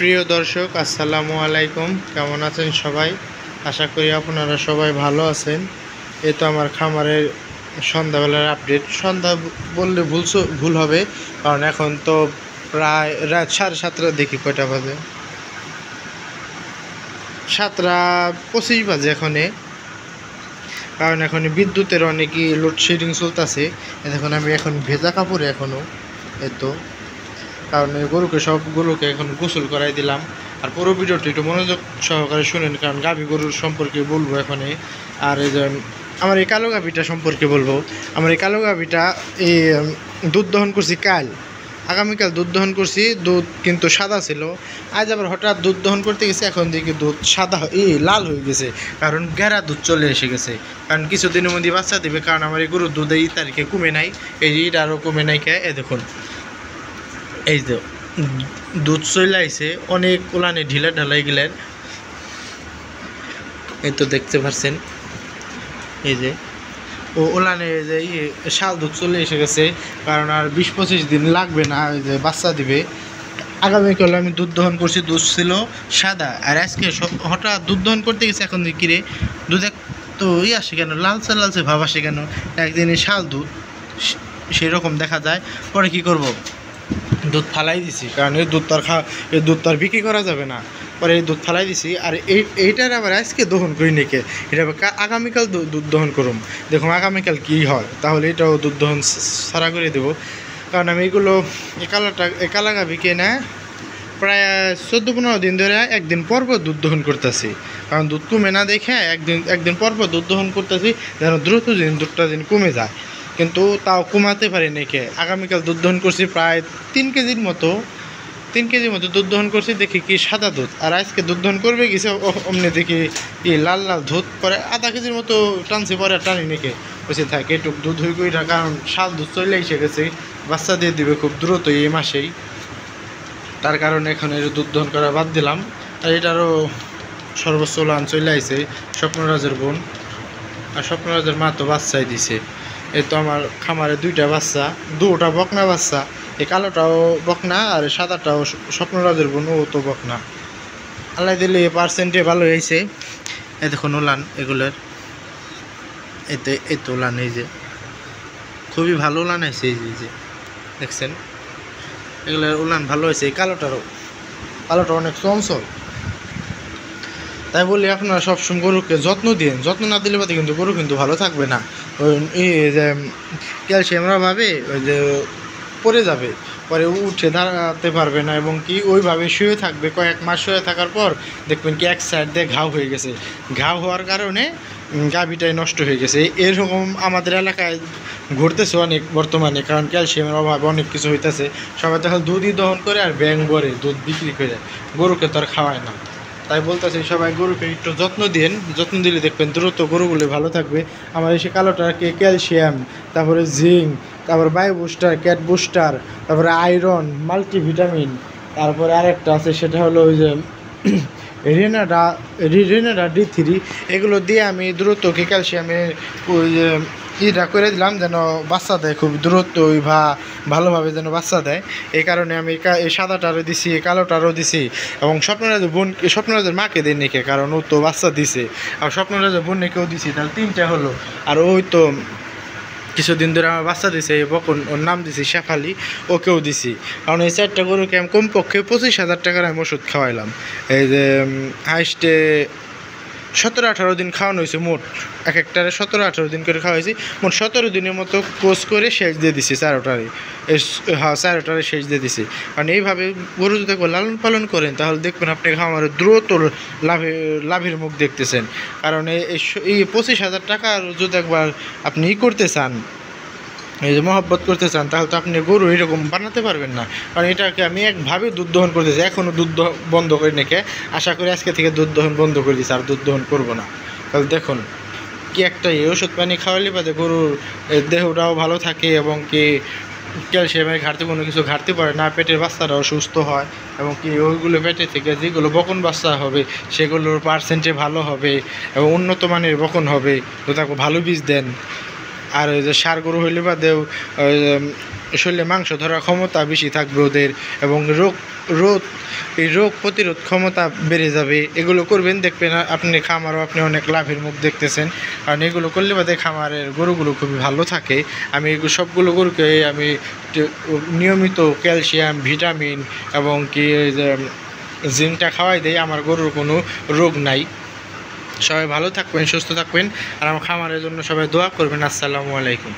প্রিয় দর্শক, আসসালামু আলাইকুম। কেমন আছেন সবাই? আশা করি আপনারা সবাই ভালো আছেন। এই তো আমার খামারের সন্ধ্যাবেলার আপডেট। সন্ধ্যা বললে ভুল হবে, কারণ এখন তো প্রায় রাত 7:30 দেখি কয়টা বাজে, 7:25 বাজে এখনে। কারণ এখন বিদ্যুতের অনেকই লোডশেডিং চলতেছে। এখন আমি এখন ভেজা কাপড়ে এখনও এই তো, কারণ সবগুলোকে এখন গোসল করাই দিলাম। আর পুরো ভিডিওটি একটু মনোযোগ সহকারে শুনেন, কারণ গাভী গরুর সম্পর্কে বলবো এখানে। আর এই যে আমার এই কালো গাভীটা সম্পর্কে বলবো। আমার এই কালো গাভীটা এই দুধ দহন করছি কাল, আগামীকাল দুধ দহন করছি। দুধ কিন্তু সাদা ছিল। আজ আবার হঠাৎ দুধ দহন করতে গেছে, এখন দেখি দুধ সাদা লাল হয়ে গেছে, কারণ গেরা দুধ চলে এসে গেছে। কারণ কিছুদিনের মধ্যে বাচ্চা দেবে, কারণ আমার এই গরুর দুধ এই তারিখে কমে নাই, এই যে আরও কমে নাই। কে এ দেখুন, এই যে দুধ চলে আইছে অনেক ওলানে ঢিলা ঢালাই গেলেন, এই তো দেখতে পাচ্ছেন। এই যে ওলানে যে শাল দুধ চলে এসে গেছে, কারণ আর 20-25 দিন লাগবে না, ওই যে বাচ্চা দিবে। আগামীকাল আমি দুধ দহন করছি, দুধ ছিল সাদা। আর আজকে হঠাৎ দুধ দহন করতে গেছে, এখন দেখি রে দুধ তো আসে কেন, লালচে লালচে ভাব আসে কেন। একদিনে শাল দুধ সেরকম দেখা যায়। পরে কি করব, দুধ ফালাই দিছি, কারণ এই দুধ তো আর বিক্রি করা যাবে না। পরে এই দুধ ফালাই দিছি। আর এইটার আবার আজকে দহন করি নাকি, এটা আগামীকাল দুধ দহন করুম। দেখুন আগামীকাল কি হয়, তাহলে এটাও দুধ দহন সারা করে দেবো। কারণ আমি এইগুলো কালা গাভীকে না প্রায় 14-15 দিন ধরে একদিন পর দুধ দহন করতেছি, কারণ দুধ কমে না দেখে একদিন পর দুধ দহন করতেছি, যেন দ্রুত দুধটা কমে যায়। কিন্তু তাও কমাতে পারি নাকি। আগামীকাল দুধ দহন করছি প্রায় 3 কেজির মতো দুধ দহন করছি। দেখি কি সাদা দুধ। আর আজকে দুধ দহন করবে গেছে, অমনি দেখি লাল লাল দুধ। পরে আধা কেজির মতো টানছি, পরে টানি নাকি বসে থাকে এটুক দুধ হয়ে গই না, কারণ শাল দুধ চলে এসে গেছে, বাচ্চা দিয়ে দিবে খুব দ্রুত এই মাসেই। তার কারণে এখন এর দুধ দহন করা বাদ দিলাম। আর এটারও সর্বোচ্চ লান চলে আইছে স্বপ্নরাজের বোন। আর স্বপ্নরাজের মা তো বাচ্চাই দিছে। এই তো আমার খামারে 2টা বাচ্চা, 2টা বকনা বাচ্চা। এই কালোটাও বকনা, আর সাদাটাও স্বপ্নরাজের বোন, ও তো বকনা। আল্লাহ দিলে পার্সেন্টে ভালো হয়েছে। এই দেখুন ওলান এগুলোর, এই তো ওলান, এই যে খুবই ভালো ওলান হয়েছে। এই যে দেখছেন, এগুলোর উলান ভালো হয়েছে। এই কালোটা অনেক চঞ্চল। তাই বলি আপনারা সবসময় গরুকে যত্ন দিন, যত্ন না দিলে বাদে কিন্তু গরু কিন্তু ভালো থাকবে না। ওই যে ক্যালসিয়ামরা ভাবে ওই যে পড়ে যাবে, পরে উঠে দাঁড়াতে পারবে না, এবং কি ওইভাবে শুয়ে থাকবে। কয়েক মাস শুয়ে থাকার পর দেখবেন কি এক সাইড দিয়ে ঘাও হয়ে গেছে। ঘাও হওয়ার কারণে গাভীটাই নষ্ট হয়ে গেছে। এরকম আমাদের এলাকায় ঘুরতেছে অনেক বর্তমানে, কারণ ক্যালসিয়ামের অভাবে অনেক কিছু হইতেছে। সবাই তো দুধই দহন করে আর ব্যাং ভরে দুধ বিক্রি করে, গরুকে তো আর খাওয়ায় না। তাই বলতেছি সবাই গরুকে একটু যত্ন দিন, যত্ন দিলে দেখবেন দ্রুত গরুগুলো ভালো থাকবে। আমার এসে কালোটাকে ক্যালসিয়াম, তারপরে জিঙ্ক, তারপরে বায়ু বুস্টার, ক্যাট বুস্টার, তারপরে আয়রন, মাল্টিভিটামিন, তারপরে আরেকটা আছে সেটা হলো ওই যে রেনাডা D3, এগুলো দিয়ে আমি দ্রুত ক্যালসিয়ামে ওই যে ইটা করে দিলাম, যেন বাচ্চা দেয় খুব দ্রুত ভালোভাবে যেন বাচ্চা দেয়। এই কারণে আমি এই সাদাটারও দিছি, কালোটারও দিছি, এবং স্বপ্নরাজের মাকে দিই নাকি, কারণ ও তো বাচ্চা দিছে। আর স্বপ্নরাজের বোনকেও দিছি, তাহলে 3টা হলো। আর ওই তো কিছুদিন ধরে আমার বাচ্চা দিছে, বকন, ওর নাম দিছি শেফালি, ওকেও দিছি। কারণ এই 4টা গরুকে আমি কমপক্ষে 25,000 টাকার আমি ওষুধ খাওয়াইলাম। এই যে হাইস্টে 17-18 দিন খাওয়ানো হয়েছে, মোট এক একটারে 17-18 দিন করে খাওয়াইছি। মোট 17 দিনের মতো কোর্স করে সেচ দিয়ে দিছি 4টারে। হ্যাঁ, 4টারে সেচ দিয়ে দিছি। কারণ এইভাবে গরু যদি লালন পালন করেন, তাহলে দেখবেন আপনি খামারে দ্রুত লাভের মুখ দেখতেছেন। কারণ এই 25,000 টাকার যদি একবার আপনি করতে চান, এই যে মহব্বত করতে চান, তাহলে তো আপনি গরু এরকম বানাতে পারবেন না। কারণ এটাকে আমি একভাবে দুধ দহন করতেছি, এখনও দুধ বন্ধ করে নাকি। আশা করি আজকে থেকে দুধ দহন বন্ধ করে দিচ্ছি, আর দুধ দহন করবো না। তাহলে দেখুন কি একটা ওষুধ পানি খাওয়ালে বাদে গরুর দেহটাও ভালো থাকে, এবং কি ক্যালসিয়ামের কোনো কিছু ঘাটতি পড়ে না, পেটের বাচ্চারাও সুস্থ হয়, এবং কি ওইগুলো পেটে থেকে যেগুলো বকন বাচ্চা হবে সেগুলোর পার্সেন্টে ভালো হবে, এবং উন্নত মানের বকন হবে, তো তাকে ভালো বীজ দেন। আর ওই যে ষাঁড় গরু হইলে বাদেও শরীরে মাংস ধরার ক্ষমতা বেশি থাকবে ওদের, এবং এই রোগ প্রতিরোধ ক্ষমতা বেড়ে যাবে। এগুলো করবেন, দেখবেন আপনি খামারও আপনি অনেক লাভের মুখ দেখতেছেন। কারণ এগুলো করলে বাদে খামারের গরুগুলো খুবই ভালো থাকে। আমি এগুলো সবগুলো গরুকে আমি নিয়মিত ক্যালসিয়াম, ভিটামিন এবং কি জিঙ্কটা খাওয়াই দেয়। আমার গরুর কোনো রোগ নাই। সবাই ভালো থাকবেন, সুস্থ থাকবেন, আর আমার খামারের জন্য সবাই দোয়া করবেন। আসসালামু আলাইকুম।